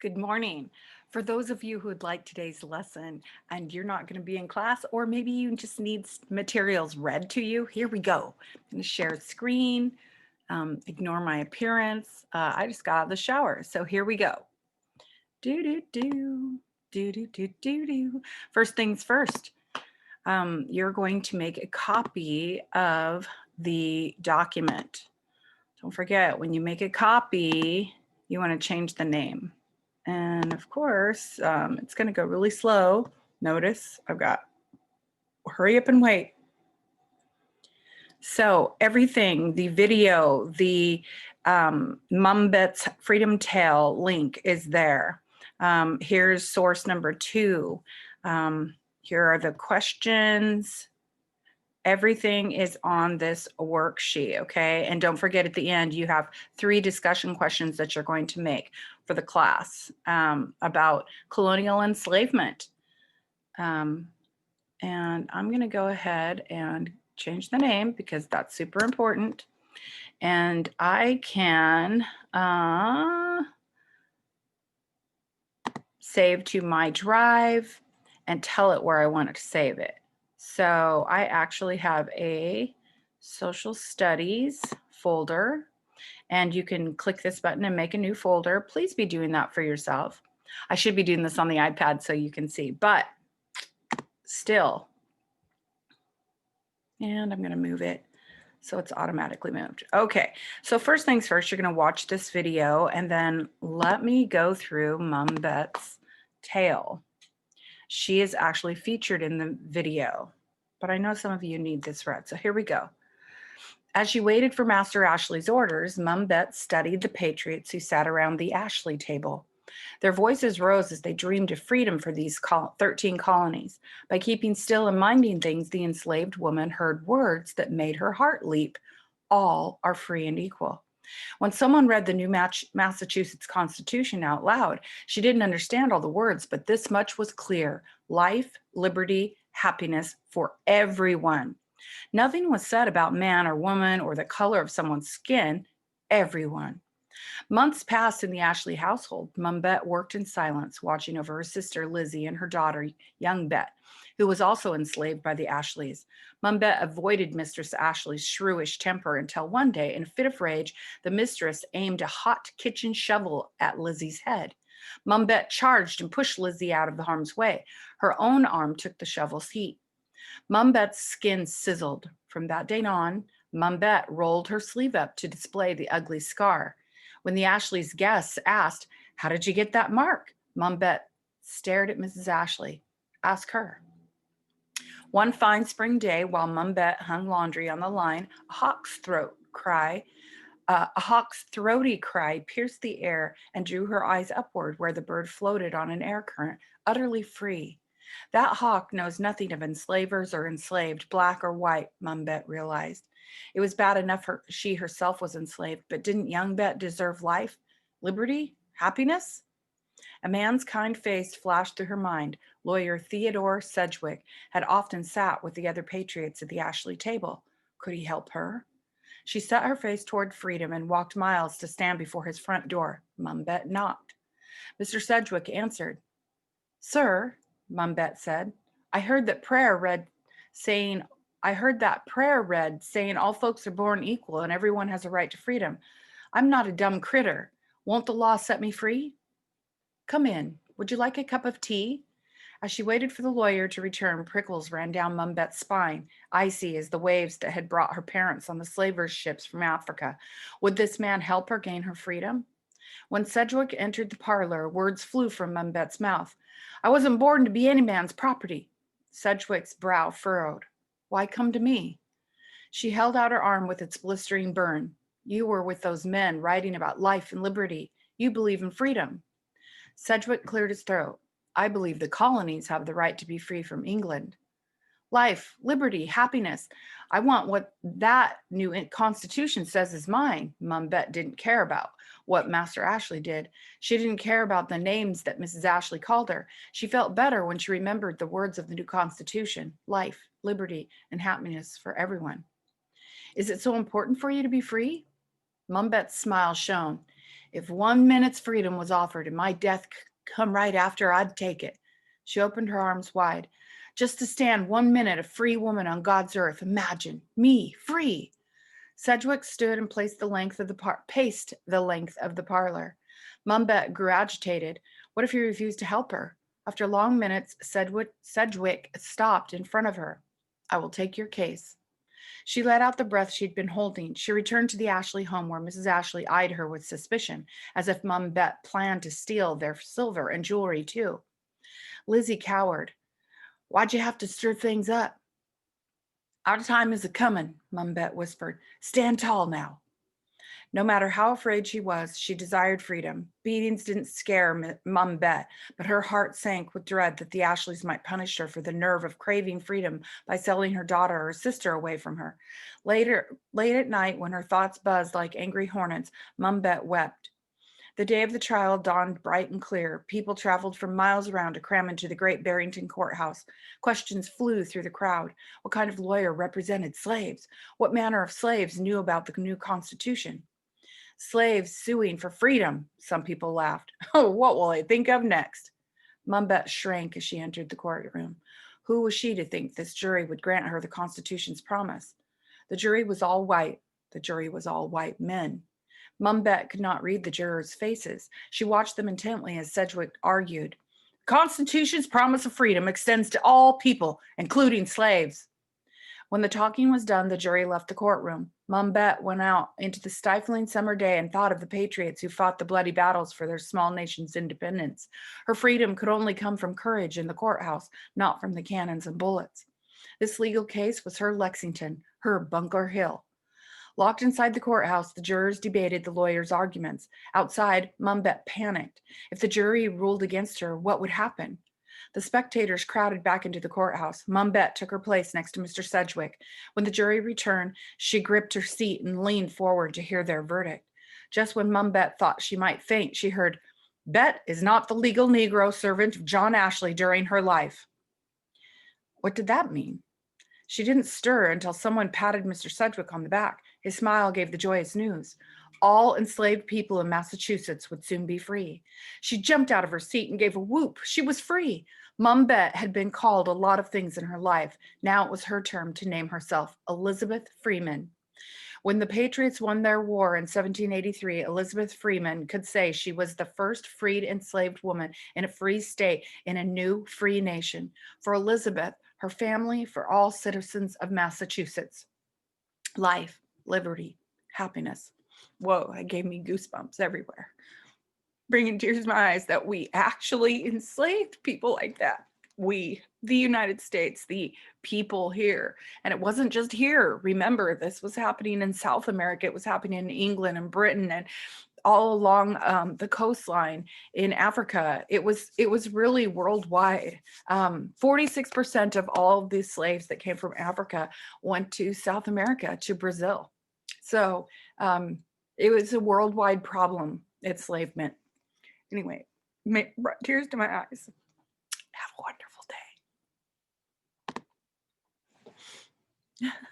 Good morning. For those of you who would like today's lesson and you're not going to be in class, or maybe you just need materials read to you, here we go. I'm going to share screen, ignore my appearance. I just got out of the shower, so here we go. Do. First things first, you're going to make a copy of the document. Don't forget, when you make a copy, you want to change the name. And of course, it's going to go really slow. Notice I've got hurry up and wait. So everything, the video, the Mom Bett's Freedom Tale link is there. Here's source number 2. Here are the questions. Everything is on this worksheet, okay? And don't forget at the end, you have 3 discussion questions that you're going to make for the class about colonial enslavement. And I'm gonna go ahead and change the name because that's super important. And I can save to my drive and tell it where I want to save it. So I actually have a social studies folder, and you can click this button and make a new folder. Please be doing that for yourself. I should be doing this on the iPad so you can see, but still. And I'm going to move it so it's automatically moved. Okay, so first things first, you're going to watch this video and then let me go through Mom Bett's tale. She is actually featured in the video, but I know some of you need this read, so here we go. As she waited for Master Ashley's orders, Mom Bett studied the patriots who sat around the Ashley table. Their voices rose as they dreamed of freedom for these 13 colonies. By keeping still and minding things, the enslaved woman heard words that made her heart leap. All are free and equal. When someone read the new Massachusetts Constitution out loud, she didn't understand all the words, but this much was clear: life, liberty, happiness for everyone. Nothing was said about man or woman or the color of someone's skin. Everyone. Months passed in the Ashley household. Mom Bett worked in silence, watching over her sister Lizzie and her daughter, young Bett, who was also enslaved by the Ashleys. Mom Bett avoided Mistress Ashley's shrewish temper until one day, in a fit of rage, the mistress aimed a hot kitchen shovel at Lizzie's head. Mom Bett charged and pushed Lizzie out of the harm's way. Her own arm took the shovel's heat. Mom Bett's skin sizzled. From that day on, Mom Bett rolled her sleeve up to display the ugly scar. When the Ashley's guests asked, "How did you get that mark?" Mom Bett stared at Mrs. Ashley. "Ask her." One fine spring day, while Mom Bett hung laundry on the line, a hawk's throaty cry pierced the air and drew her eyes upward where the bird floated on an air current, utterly free. That hawk knows nothing of enslavers or enslaved, black or white, Mom Bett realized. It was bad enough she herself was enslaved, but didn't young Bett deserve life, liberty, happiness? A man's kind face flashed through her mind. Lawyer Theodore Sedgwick had often sat with the other patriots at the Ashley table. Could he help her? She set her face toward freedom and walked miles to stand before his front door. Mom Bett knocked. Mr. Sedgwick answered. "Sir," Mom Bett said, I heard that prayer read saying all folks are born equal and everyone has a right to freedom. I'm not a dumb critter. Won't the law set me free?" "Come in. Would you like a cup of tea?" As she waited for the lawyer to return, prickles ran down Mom Bett's spine, icy as the waves that had brought her parents on the slavers' ships from Africa. Would this man help her gain her freedom? When Sedgwick entered the parlor, words flew from Mom Bett's mouth. "I wasn't born to be any man's property." Sedgwick's brow furrowed. "Why come to me?" She held out her arm with its blistering burn. "You were with those men writing about life and liberty. You believe in freedom." Sedgwick cleared his throat. "I believe the colonies have the right to be free from England." "Life, liberty, happiness. I want what that new Constitution says is mine." Mom Bett didn't care about what Master Ashley did. She didn't care about the names that Mrs. Ashley called her. She felt better when she remembered the words of the new Constitution: life, liberty, and happiness for everyone. "Is it so important for you to be free?" Mom Bett's smile shone. If 1 minute's freedom was offered and my death come right after, I'd take it. She opened her arms wide. Just to stand 1 minute a free woman on God's earth. Imagine me free. Sedgwick stood and paced the length of the parlor. Mum Bett grew agitated. What if he refused to help her? After long minutes, Sedgwick stopped in front of her. I will take your case. She let out the breath she'd been holding. She returned to the Ashley home where Mrs. Ashley eyed her with suspicion, as if Mum Bett planned to steal their silver and jewelry too. Lizzie cowered. Why'd you have to stir things up? Our time is a-comin', Mum Bett whispered. Stand tall now. No matter how afraid she was, she desired freedom. Beatings didn't scare Mum Bett, but her heart sank with dread that the Ashleys might punish her for the nerve of craving freedom by selling her daughter or sister away from her. Late at night, when her thoughts buzzed like angry hornets, Mum Bett wept. The day of the trial dawned bright and clear. People traveled from miles around to cram into the great Barrington courthouse. Questions flew through the crowd. What kind of lawyer represented slaves? What manner of slaves knew about the new Constitution? Slaves suing for freedom, some people laughed. Oh, what will they think of next? Mum Bett shrank as she entered the courtroom. Who was she to think this jury would grant her the Constitution's promise? The jury was all white. The jury was all white men. Mum Bett could not read the jurors' faces. She watched them intently as Sedgwick argued. The Constitution's promise of freedom extends to all people, including slaves. When the talking was done, the jury left the courtroom. Mum Bett went out into the stifling summer day and thought of the patriots who fought the bloody battles for their small nation's independence. Her freedom could only come from courage in the courthouse, not from the cannons and bullets. This legal case was her Lexington, her Bunker Hill. Locked inside the courthouse, the jurors debated the lawyer's arguments. Outside, Mum Bett panicked. If the jury ruled against her, what would happen? The spectators crowded back into the courthouse. Mum Bett took her place next to Mr. Sedgwick. When the jury returned, she gripped her seat and leaned forward to hear their verdict. Just when Mum Bett thought she might faint, she heard, "Bett is not the legal Negro servant of John Ashley during her life." What did that mean? She didn't stir until someone patted Mr. Sedgwick on the back. His smile gave the joyous news. All enslaved people in Massachusetts would soon be free. She jumped out of her seat and gave a whoop. She was free. Mum Bett had been called a lot of things in her life. Now it was her turn to name herself Elizabeth Freeman. When the Patriots won their war in 1783, Elizabeth Freeman could say she was the first freed enslaved woman in a free state in a new free nation. For Elizabeth, her family, for all citizens of Massachusetts. Life, liberty, happiness. Whoa, that gave me goosebumps everywhere. Bringing tears to my eyes that we actually enslaved people like that. We, the United States, the people here. And it wasn't just here. Remember, this was happening in South America. It was happening in England and Britain and all along the coastline in Africa. It was really worldwide. 46% of all of these slaves that came from Africa went to South America, to Brazil. So it was a worldwide problem, enslavement. Anyway, brought tears to my eyes. Have a wonderful day.